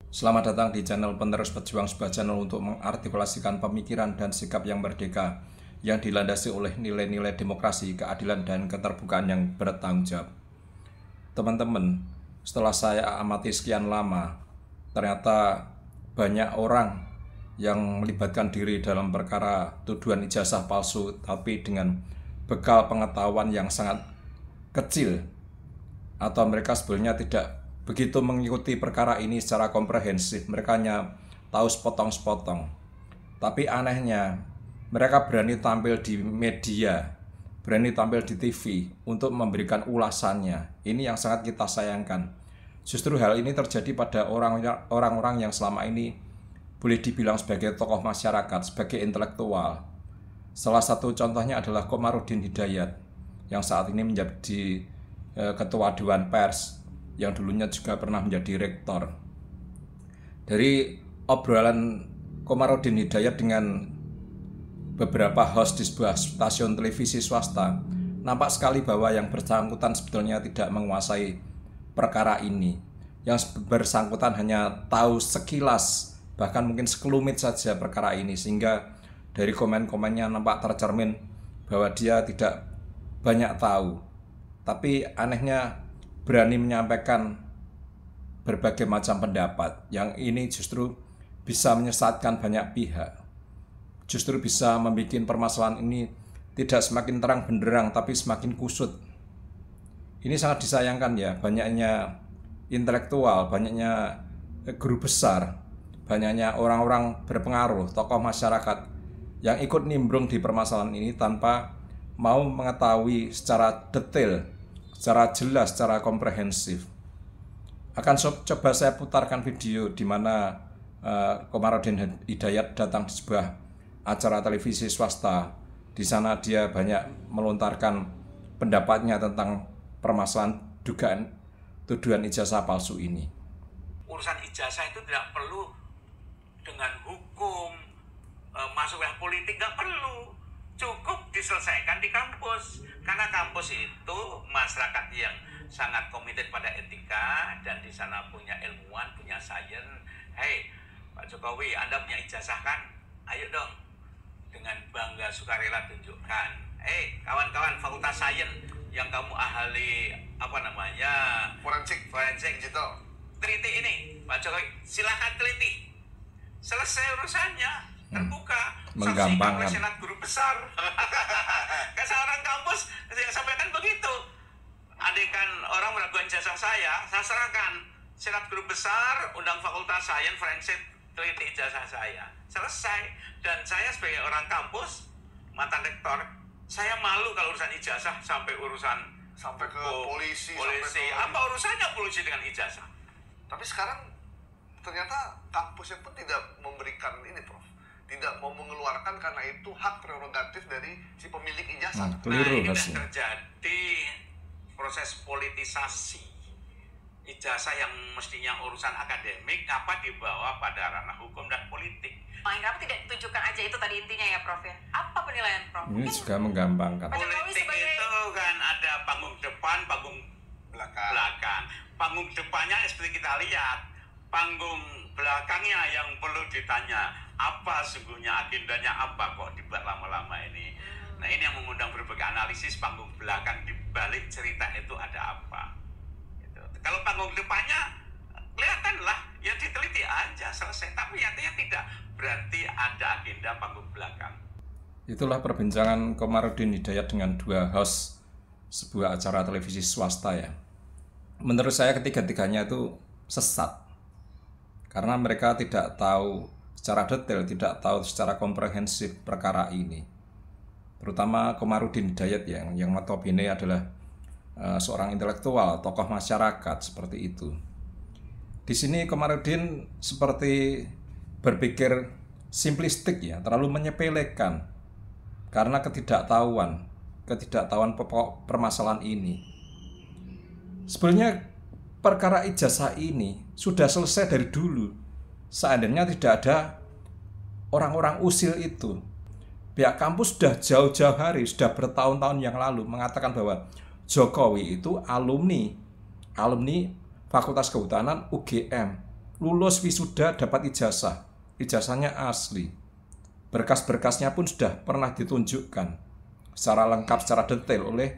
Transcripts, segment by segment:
Selamat datang di channel Penerus Pejuang, sebuah channel untuk mengartikulasikan pemikiran dan sikap yang merdeka yang dilandasi oleh nilai-nilai demokrasi, keadilan, dan keterbukaan yang bertanggung jawab. Teman-teman, setelah saya amati sekian lama, ternyata banyak orang yang melibatkan diri dalam perkara tuduhan ijazah palsu, tapi dengan bekal pengetahuan yang sangat kecil, atau mereka sebenarnya tidak begitu mengikuti perkara ini secara komprehensif. Mereka hanya tahu sepotong-sepotong. Tapi anehnya, mereka berani tampil di media, berani tampil di TV untuk memberikan ulasannya. Ini yang sangat kita sayangkan. Justru hal ini terjadi pada orang-orang yang selama ini boleh dibilang sebagai tokoh masyarakat, sebagai intelektual. Salah satu contohnya adalah Komarudin Hidayat yang saat ini menjadi Ketua Dewan Pers, yang dulunya juga pernah menjadi rektor. Dari obrolan Komarudin Hidayat dengan beberapa host di sebuah stasiun televisi swasta, nampak sekali bahwa yang bersangkutan sebetulnya tidak menguasai perkara ini. Yang bersangkutan hanya tahu sekilas, bahkan mungkin sekelumit saja perkara ini, sehingga dari komen-komennya nampak tercermin bahwa dia tidak banyak tahu. Tapi anehnya berani menyampaikan berbagai macam pendapat yang ini justru bisa menyesatkan banyak pihak. Justru bisa membuat permasalahan ini tidak semakin terang benderang, tapi semakin kusut. Ini sangat disayangkan ya, banyaknya intelektual, banyaknya guru besar, banyaknya orang-orang berpengaruh, tokoh masyarakat yang ikut nimbrung di permasalahan ini tanpa mau mengetahui secara detail, secara jelas, secara komprehensif. Akan coba saya putarkan video di mana Komarudin Hidayat datang di sebuah acara televisi swasta. Di sana dia banyak melontarkan pendapatnya tentang permasalahan dugaan tuduhan ijazah palsu ini. Urusan ijazah itu tidak perlu dengan hukum, masuk ke politik, nggak perlu. Cukup diselesaikan di kampus, karena kampus itu masyarakat yang sangat komited pada etika, dan di sana punya ilmuwan, punya sains. Hei Pak Jokowi, Anda punya ijazah kan? Ayo dong, dengan bangga sukarela tunjukkan. Kawan-kawan Fakultas Sains yang kamu ahli forensik digital, teliti ini Pak Jokowi, silakan teliti, selesai urusannya, terbuka. Menggampangkan oleh Senat Guru Besar. Kan seorang kampus yang sampaikan begitu. Andaikan orang meragukan jasa saya serahkan Senat Guru Besar, undang Fakultas Sains Forensik, teliti ijazah saya, selesai. Dan saya sebagai orang kampus, mantan rektor, saya malu kalau urusan ijazah sampai ke polisi. Apa urusannya polisi dengan ijazah? Tapi sekarang ternyata kampusnya pun tidak memberikan ini, Prof. Tidak mau mengeluarkan karena itu hak prerogatif dari si pemilik ijazah. Keliru ini hasilnya. terjadi proses politisasi ijazah yang mestinya urusan akademik, apa dibawa pada ranah hukum dan politik. Kenapa tidak ditunjukkan aja, itu tadi intinya ya Prof ya? Apa penilaian Prof? Ini juga menggampangkan. Politik itu kan ada panggung depan, panggung belakang. Panggung depannya seperti kita lihat, panggung belakangnya yang perlu ditanya, apa sesungguhnya agendanya, apa kok dibuat lama-lama ini. Nah, ini yang mengundang berbagai analisis panggung belakang di balik cerita itu ada apa. Gitu. Kalau panggung depannya kelihatanlah, ya diteliti aja selesai, tapi nyatanya tidak, berarti ada agenda panggung belakang. Itulah perbincangan Komarudin Hidayat dengan dua host sebuah acara televisi swasta ya. Menurut saya ketiga-tiganya itu sesat. Karena mereka tidak tahu secara detail, tidak tahu secara komprehensif perkara ini. Terutama Komarudin Hidayat yang notabene adalah seorang intelektual, tokoh masyarakat seperti itu. Di sini Komarudin seperti berpikir simplistik ya, terlalu menyepelekan karena ketidaktahuan pokok permasalahan ini. Sebenarnya perkara ijazah ini sudah selesai dari dulu. Seandainya tidak ada orang-orang usil itu, pihak kampus sudah jauh-jauh hari, sudah bertahun-tahun yang lalu mengatakan bahwa Jokowi itu alumni Fakultas Kehutanan UGM. lulus wisuda dapat ijazah. Ijazahnya asli. Berkas-berkasnya pun sudah pernah ditunjukkan secara lengkap, secara detail oleh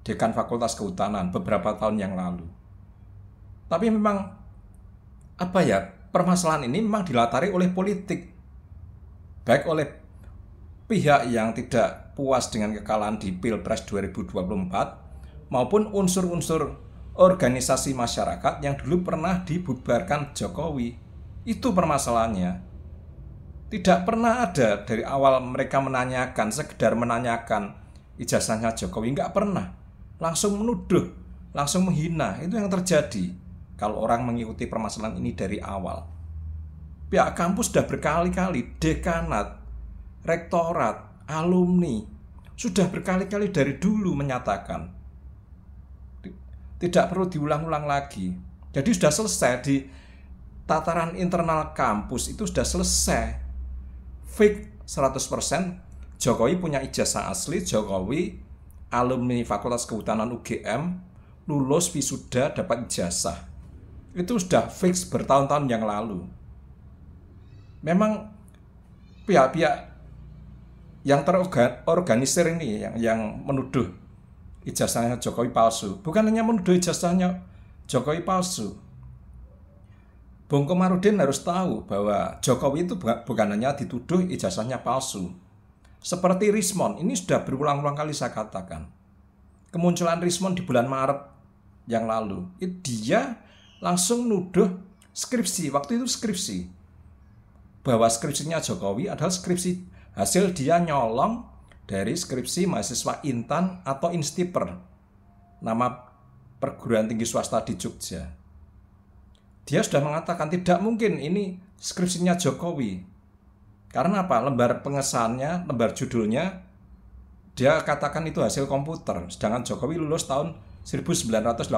Dekan Fakultas Kehutanan beberapa tahun yang lalu. Tapi memang permasalahan ini memang dilatari oleh politik. Baik oleh pihak yang tidak puas dengan kekalahan di Pilpres 2024 maupun unsur-unsur organisasi masyarakat yang dulu pernah dibubarkan Jokowi. Itu permasalahannya. Tidak pernah ada dari awal mereka menanyakan, sekedar menanyakan ijazahnya Jokowi, nggak pernah. Langsung menuduh, langsung menghina. Itu yang terjadi kalau orang mengikuti permasalahan ini dari awal. Pihak kampus sudah berkali-kali, dekanat, rektorat, alumni, sudah berkali-kali dari dulu menyatakan. Tidak perlu diulang-ulang lagi. Jadi sudah selesai di tataran internal kampus, itu sudah selesai. Fix 100%, Jokowi punya ijazah asli, Jokowi alumni Fakultas Kehutanan UGM, lulus wisuda dapat ijazah. Itu sudah fix bertahun-tahun yang lalu. Memang pihak-pihak yang terorganisir ini yang menuduh ijazahnya Jokowi palsu. Bukan hanya menuduh ijazahnya Jokowi palsu. Bung Komarudin harus tahu bahwa Jokowi itu bukan hanya dituduh ijazahnya palsu. Seperti Rismond, ini sudah berulang-ulang kali saya katakan. Kemunculan Rismond di bulan Maret yang lalu, dia langsung nuduh skripsi, waktu itu skripsi. Bahwa skripsinya Jokowi adalah skripsi hasil dia nyolong dari skripsi mahasiswa Intan atau Instiper, nama perguruan tinggi swasta di Jogja. Dia sudah mengatakan tidak mungkin ini skripsinya Jokowi. Karena apa? Lembar pengesahannya, lembar judulnya, dia katakan itu hasil komputer. Sedangkan Jokowi lulus tahun 1985.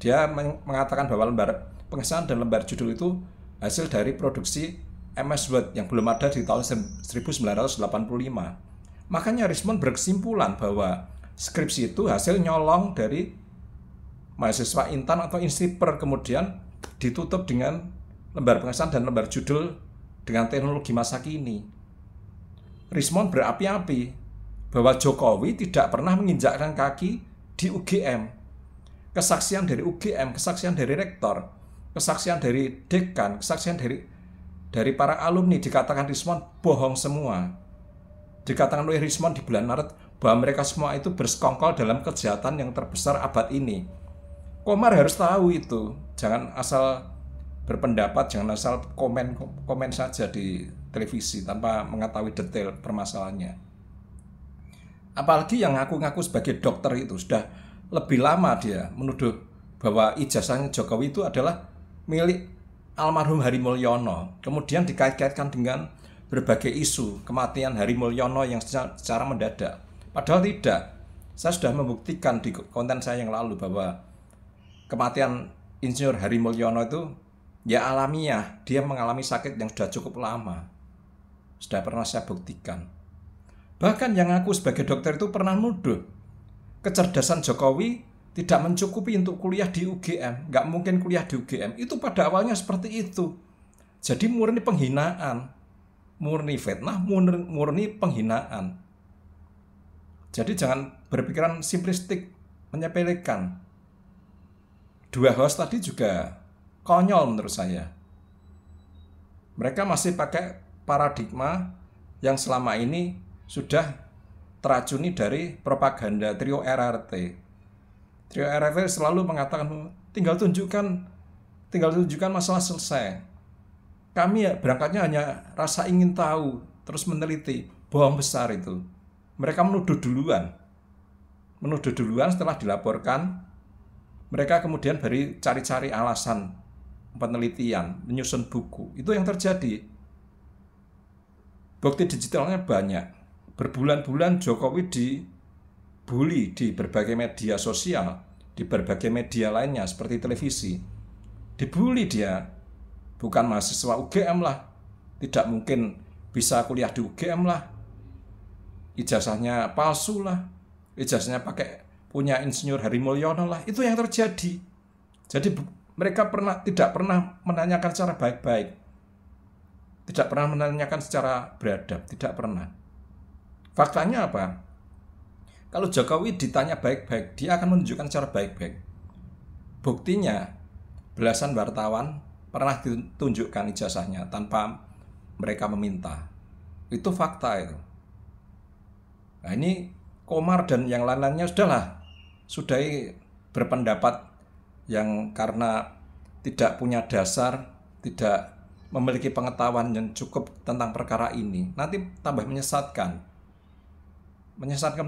Dia mengatakan bahwa lembar pengesahan dan lembar judul itu hasil dari produksi MS Word yang belum ada di tahun 1985. Makanya Rismond berkesimpulan bahwa skripsi itu hasil nyolong dari mahasiswa Intan atau Instiper, kemudian ditutup dengan lembar pengesahan dan lembar judul dengan teknologi masa kini. Rismond berapi-api bahwa Jokowi tidak pernah menginjakkan kaki di UGM. Kesaksian dari UGM, kesaksian dari rektor, kesaksian dari dekan, kesaksian dari para alumni dikatakan Rismond bohong semua. Dikatakan oleh Rismond di bulan Maret bahwa mereka semua itu bersekongkol dalam kejahatan yang terbesar abad ini. Komar harus tahu itu. Jangan asal berpendapat, jangan asal komen saja di televisi tanpa mengetahui detail permasalahannya. Apalagi yang ngaku-ngaku sebagai dokter itu sudah lebih lama dia menuduh bahwa ijazahnya Jokowi itu adalah milik almarhum Hari Mulyono. Kemudian dikait-kaitkan dengan berbagai isu kematian Hari Mulyono yang secara mendadak. Padahal tidak. Saya sudah membuktikan di konten saya yang lalu bahwa kematian Insinyur Hari Mulyono itu ya alamiah. Dia mengalami sakit yang sudah cukup lama. Sudah pernah saya buktikan. Bahkan yang ngaku sebagai dokter itu pernah nuduh kecerdasan Jokowi tidak mencukupi untuk kuliah di UGM. Nggak mungkin kuliah di UGM. Itu pada awalnya seperti itu. Jadi murni penghinaan. Murni fitnah, murni penghinaan. Jadi jangan berpikiran simplistik, menyepelekan. Dua host tadi juga konyol menurut saya. Mereka masih pakai paradigma yang selama ini sudah teracuni dari propaganda trio RRT. Trio RRT selalu mengatakan tinggal tunjukkan masalah selesai. Kami berangkatnya hanya rasa ingin tahu, terus meneliti. Bohong besar itu. Mereka menuduh duluan setelah dilaporkan. Mereka kemudian baru cari-cari alasan penelitian, menyusun buku. Itu yang terjadi. Bukti digitalnya banyak. Berbulan-bulan Jokowi dibully di berbagai media sosial, di berbagai media lainnya seperti televisi. Dibully dia. Bukan mahasiswa UGM lah. Tidak mungkin bisa kuliah di UGM lah. Ijazahnya palsu lah. Ijazahnya punya Insinyur Hari Mulyono lah. Itu yang terjadi. Jadi Mereka tidak pernah menanyakan secara baik-baik. Tidak pernah menanyakan secara beradab, tidak pernah. Faktanya apa? Kalau Jokowi ditanya baik-baik, dia akan menunjukkan secara baik-baik. Buktinya, belasan wartawan pernah ditunjukkan ijazahnya tanpa mereka meminta. Itu fakta itu. Nah ini Komar dan yang lain-lainnya sudahi berpendapat yang karena tidak punya dasar, tidak memiliki pengetahuan yang cukup tentang perkara ini, nanti tambah menyesatkan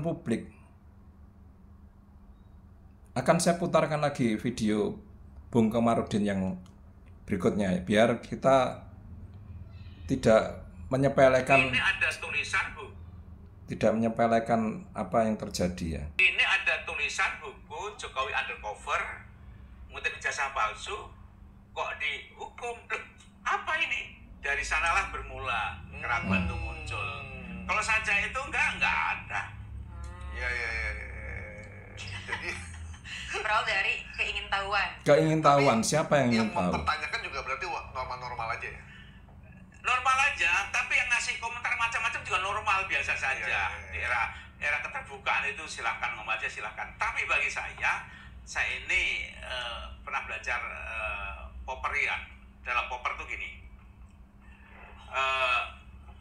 publik. Akan saya putarkan lagi video Bung Komarudin yang berikutnya, biar kita tidak menyepelekan. Ini ada tulisan, Bu. Tidak menyepelekan apa yang terjadi ya. Ini ada tulisan buku Jokowi undercover, ngutip ijazah palsu, kok dihukum. Apa ini? Dari sanalah bermula keraguan itu muncul. Kalau saja itu enggak ada. Ya. Jadi Berawal dari keingintahuan. Keingintahuan, siapa yang ingin yang tahu? mempertanyakan juga berarti normal-normal aja ya? Normal aja, tapi yang ngasih komentar macam-macam juga normal, biasa saja. Iya. Di era keterbukaan itu silahkan ngomong aja, silahkan. Tapi bagi saya ini pernah belajar Popperian. Dalam Popper tuh gini,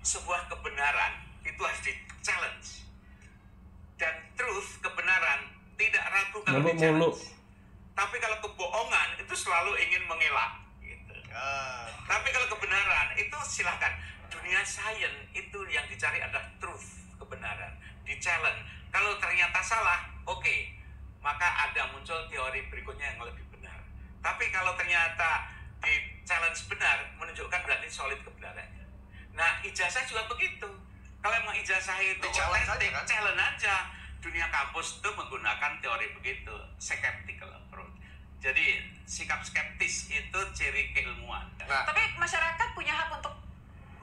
sebuah kebenaran itu harus di-challenge, dan truth, kebenaran, tidak ragu kalau di-challenge. Tapi kalau kebohongan itu selalu ingin mengelak gitu. Tapi kalau kebenaran itu silahkan. Dunia sains itu yang dicari adalah truth, kebenaran, di-challenge. Kalau ternyata salah, oke, maka ada muncul teori berikutnya yang lebih benar. Tapi kalau ternyata di challenge benar, menunjukkan berarti solid kebenarannya. Nah, ijazah juga begitu. Kalau emang ijazah itu challenge aja kan? Challenge aja. Dunia kampus itu menggunakan teori begitu, skeptical approach. Jadi sikap skeptis itu ciri keilmuan. Nah, Tapi masyarakat punya hak untuk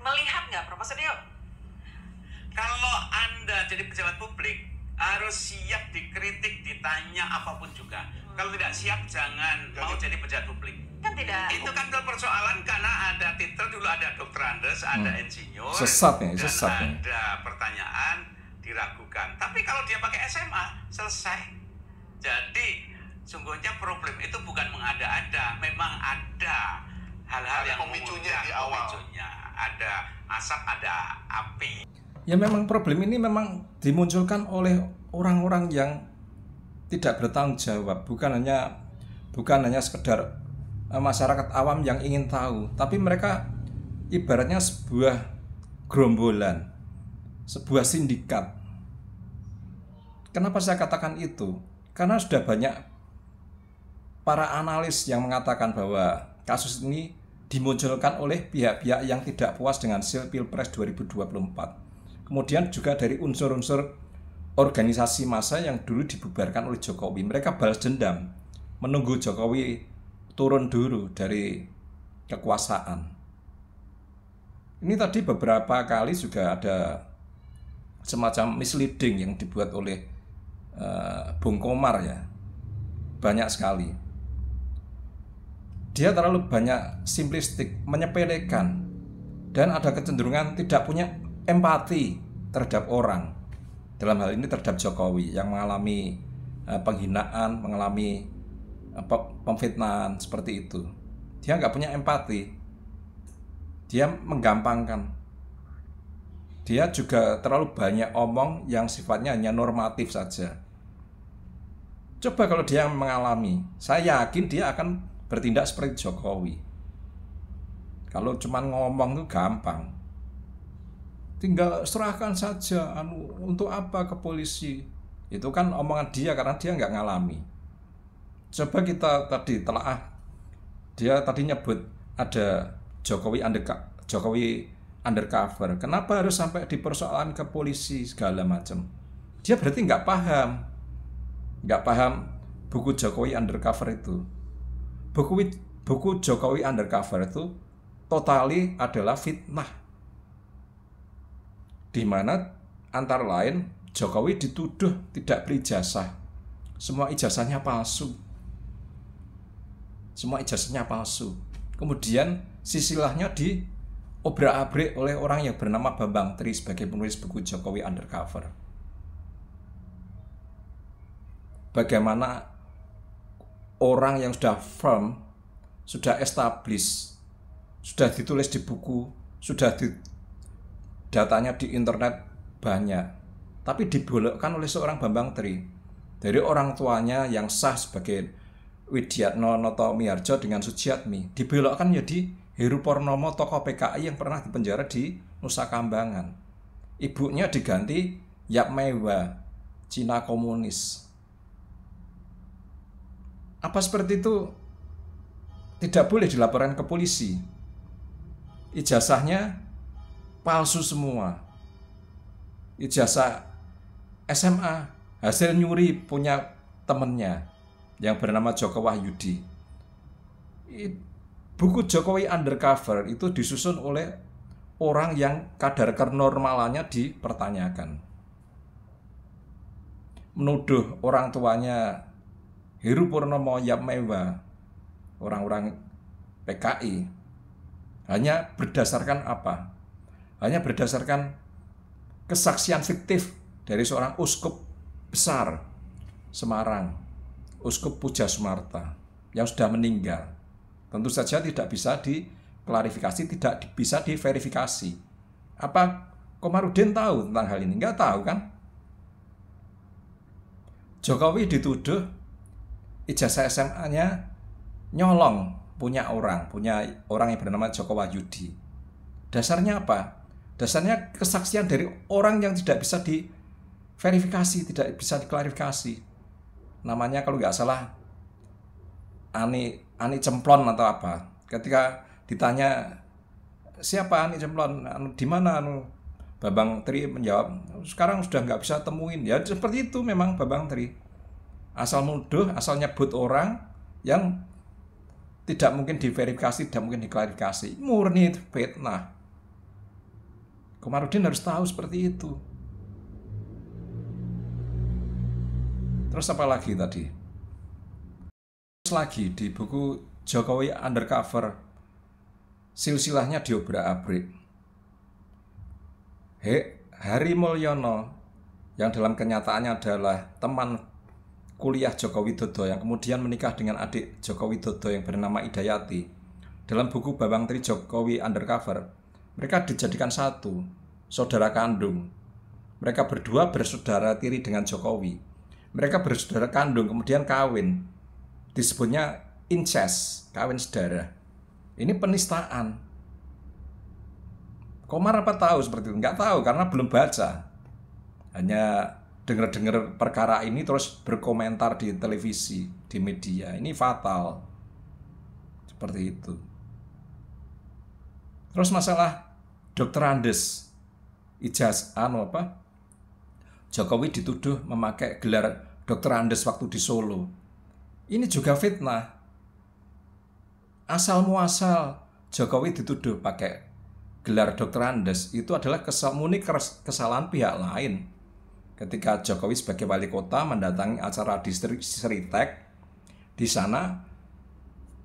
melihat nggak, Prof? Maksudnya kalau Anda jadi pejabat publik, harus siap dikritik, ditanya apapun juga. Kalau tidak siap, jangan mau jadi pejabat publik. kan tidak. Itu kan persoalan karena ada titel dulu, ada dokterandes, ada insinyur, Sesat ya, dan sesat ya. ada pertanyaan diragukan. Tapi kalau dia pakai SMA, selesai. Jadi sungguhnya problem itu bukan mengada-ada, memang ada hal-hal Ada yang pemicunya mengundang, di awal. pemicunya. Ada asap, ada api. Ya memang problem ini memang dimunculkan oleh orang-orang yang tidak bertanggung jawab, bukan hanya sekedar masyarakat awam yang ingin tahu, tapi mereka ibaratnya sebuah gerombolan, sebuah sindikat. Kenapa saya katakan itu? Karena sudah banyak para analis yang mengatakan bahwa kasus ini dimunculkan oleh pihak-pihak yang tidak puas dengan hasil Pilpres 2024. Kemudian juga dari unsur-unsur organisasi massa yang dulu dibubarkan oleh Jokowi. Mereka balas dendam, menunggu Jokowi turun dulu dari kekuasaan. Ini tadi beberapa kali juga ada semacam misleading yang dibuat oleh Bung Komar ya. Banyak sekali. Dia terlalu banyak simplistik, menyepelekan, dan ada kecenderungan tidak punya empati terhadap orang. Dalam hal ini terhadap Jokowi yang mengalami penghinaan, mengalami pemfitnahan seperti itu. Dia nggak punya empati. Dia menggampangkan. Dia juga terlalu banyak omong yang sifatnya hanya normatif saja. Coba kalau dia mengalami, saya yakin dia akan bertindak seperti Jokowi. Kalau cuma ngomong itu gampang. Tinggal serahkan saja, untuk apa ke polisi. Itu kan omongan dia karena dia nggak ngalami. Coba kita tadi telaah, dia tadi nyebut ada Jokowi undercover. Kenapa harus sampai dipersoalan ke polisi segala macam? Dia berarti nggak paham buku Jokowi undercover itu. Buku Jokowi undercover itu totali adalah fitnah, di mana antara lain Jokowi dituduh tidak berijazah, semua ijazahnya palsu. semua ijazahnya palsu. Kemudian silsilahnya diobrak-abrik oleh orang yang bernama Bambang Tri sebagai penulis buku Jokowi Undercover. Bagaimana orang yang sudah firm, sudah established, sudah ditulis di buku, sudah datanya di internet banyak, tapi dibelokkan oleh seorang Bambang Tri dari orang tuanya yang sah sebagai Widiatno Noto Miharjo dengan Sujiatmi, dibelokkan jadi Heru Purnomo, tokoh PKI yang pernah dipenjara di Nusa Kambangan. Ibunya diganti Yap Meiwa, Cina komunis. Apa seperti itu tidak boleh dilaporkan ke polisi? Ijazahnya palsu semua. Ijazah SMA hasil nyuri punya temennya yang bernama Joko Wahyudi. Buku Jokowi Undercover itu disusun oleh orang yang kadar kenormalannya dipertanyakan. Menuduh orang tuanya Heru Purnomo, Yap Meiwa, orang-orang PKI, hanya berdasarkan apa? Hanya berdasarkan kesaksian fiktif dari seorang uskup besar Semarang, Uskup Puja Sumarta, yang sudah meninggal. Tentu saja tidak bisa diklarifikasi, tidak bisa diverifikasi. Apa Komarudin tahu tentang hal ini? Enggak tahu kan? Jokowi dituduh ijazah SMA-nya nyolong punya orang yang bernama Joko Wahyudi. Dasarnya apa? Dasarnya kesaksian dari orang yang tidak bisa diverifikasi, tidak bisa diklarifikasi. Namanya kalau nggak salah Ani Cemplon atau apa. Ketika ditanya siapa Ani Cemplon, di mana Bambang Tri menjawab, sekarang sudah nggak bisa temuin. Ya seperti itu memang Bambang Tri. Asal nuduh, asal nyebut orang yang tidak mungkin diverifikasi, tidak mungkin diklarifikasi. Murni itu fitnah. Komarudin harus tahu seperti itu. Terus apa lagi tadi? Terus lagi di buku Jokowi Undercover, silsilahnya diobrak-abrik. Hari Mulyono yang dalam kenyataannya adalah teman kuliah Joko Widodo yang kemudian menikah dengan adik Joko Widodo yang bernama Idayati. Dalam buku Bambang Tri Jokowi Undercover, mereka dijadikan satu, saudara kandung. Mereka berdua bersaudara tiri dengan Jokowi. Mereka bersaudara kandung, kemudian kawin. Disebutnya incest, kawin saudara. Ini penistaan. Komar apa tahu seperti itu? Nggak tahu karena belum baca. Hanya dengar-dengar perkara ini terus berkomentar di televisi, di media. Ini fatal. Seperti itu. Terus masalah Dr. Andes. Jokowi dituduh memakai gelar Dr. Andes waktu di Solo. Ini juga fitnah. Asal muasal Jokowi dituduh pakai gelar Dr. Andes itu adalah murni kesalahan pihak lain. Ketika Jokowi sebagai wali kota mendatangi acara di Seritek, di sana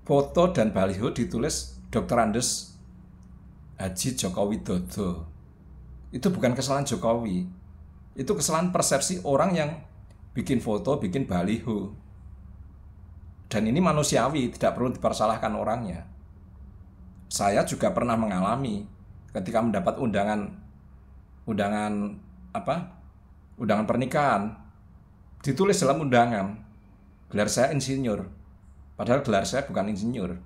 foto dan baliho ditulis Dr. Andes Haji Joko Widodo. Itu bukan kesalahan Jokowi. Itu kesalahan persepsi orang yang bikin foto, bikin baliho. Dan ini manusiawi, tidak perlu dipersalahkan orangnya. Saya juga pernah mengalami ketika mendapat undangan pernikahan, ditulis dalam undangan gelar saya insinyur, padahal gelar saya bukan insinyur.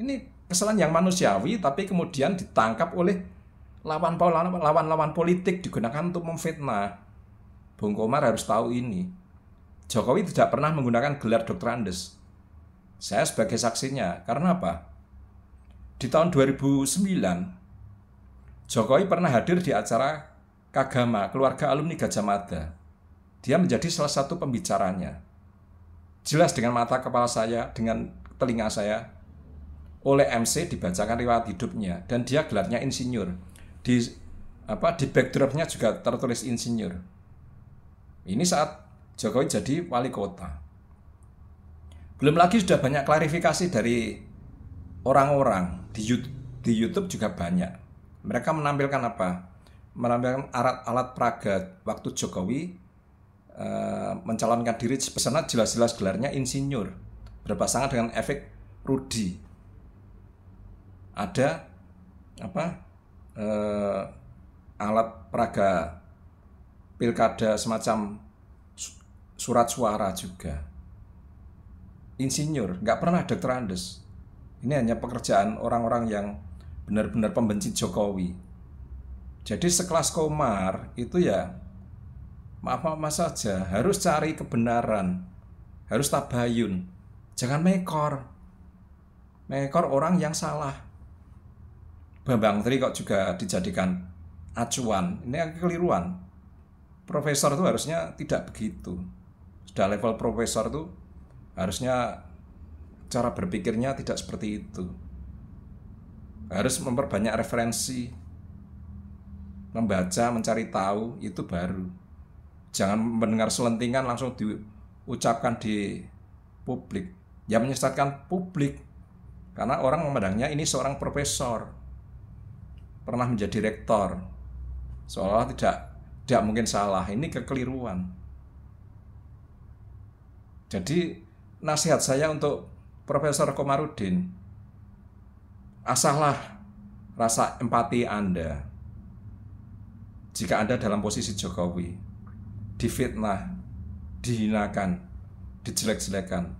Ini kesalahan yang manusiawi, tapi kemudian ditangkap oleh lawan politik, digunakan untuk memfitnah. Bung Komar harus tahu ini. Jokowi tidak pernah menggunakan gelar Dr. Andes. Saya sebagai saksinya. Karena apa? Di tahun 2009, Jokowi pernah hadir di acara Kagama, keluarga alumni Gajah Mada. Dia menjadi salah satu pembicaranya. Jelas dengan mata kepala saya, dengan telinga saya, oleh MC dibacakan riwayat hidupnya. Dan dia gelarnya insinyur. Di backdropnya juga tertulis insinyur. Ini saat Jokowi jadi wali kota. Belum lagi sudah banyak klarifikasi dari orang-orang di YouTube juga banyak. Mereka menampilkan apa? Menampilkan alat peraga waktu Jokowi mencalonkan diri, pesannya jelas-jelas gelarnya insinyur, berpasangan dengan efek Rudi. Ada alat peraga pilkada semacam surat suara juga. Insinyur, nggak pernah Dr. Andes. Ini hanya pekerjaan orang-orang yang benar-benar pembenci Jokowi. Jadi sekelas Komar itu ya maaf saja, harus cari kebenaran, harus tabayun, jangan mekor orang yang salah. Bambang Tri kok juga dijadikan acuan, ini kekeliruan. Profesor itu harusnya tidak begitu. Sudah level profesor itu harusnya cara berpikirnya tidak seperti itu. Harus memperbanyak referensi, membaca, mencari tahu, itu baru. Jangan mendengar selentingan langsung diucapkan di publik. Ya menyesatkan publik. Karena orang memandangnya ini seorang profesor, pernah menjadi rektor, seolah tidak mungkin salah. Ini kekeliruan. Jadi nasihat saya untuk Profesor Komarudin, asahlah rasa empati Anda jika Anda dalam posisi Jokowi, difitnah, dihinakan, dijelek-jelekan.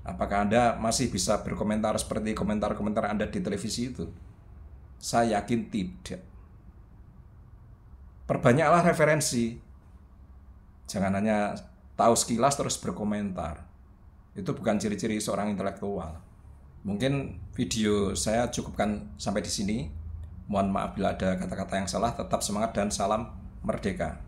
Apakah Anda masih bisa berkomentar seperti komentar-komentar Anda di televisi itu? Saya yakin tidak. Perbanyaklah referensi. Jangan hanya tahu sekilas terus berkomentar. Itu bukan ciri-ciri seorang intelektual. Mungkin video saya cukupkan sampai di sini. Mohon maaf bila ada kata-kata yang salah. Tetap semangat dan salam merdeka.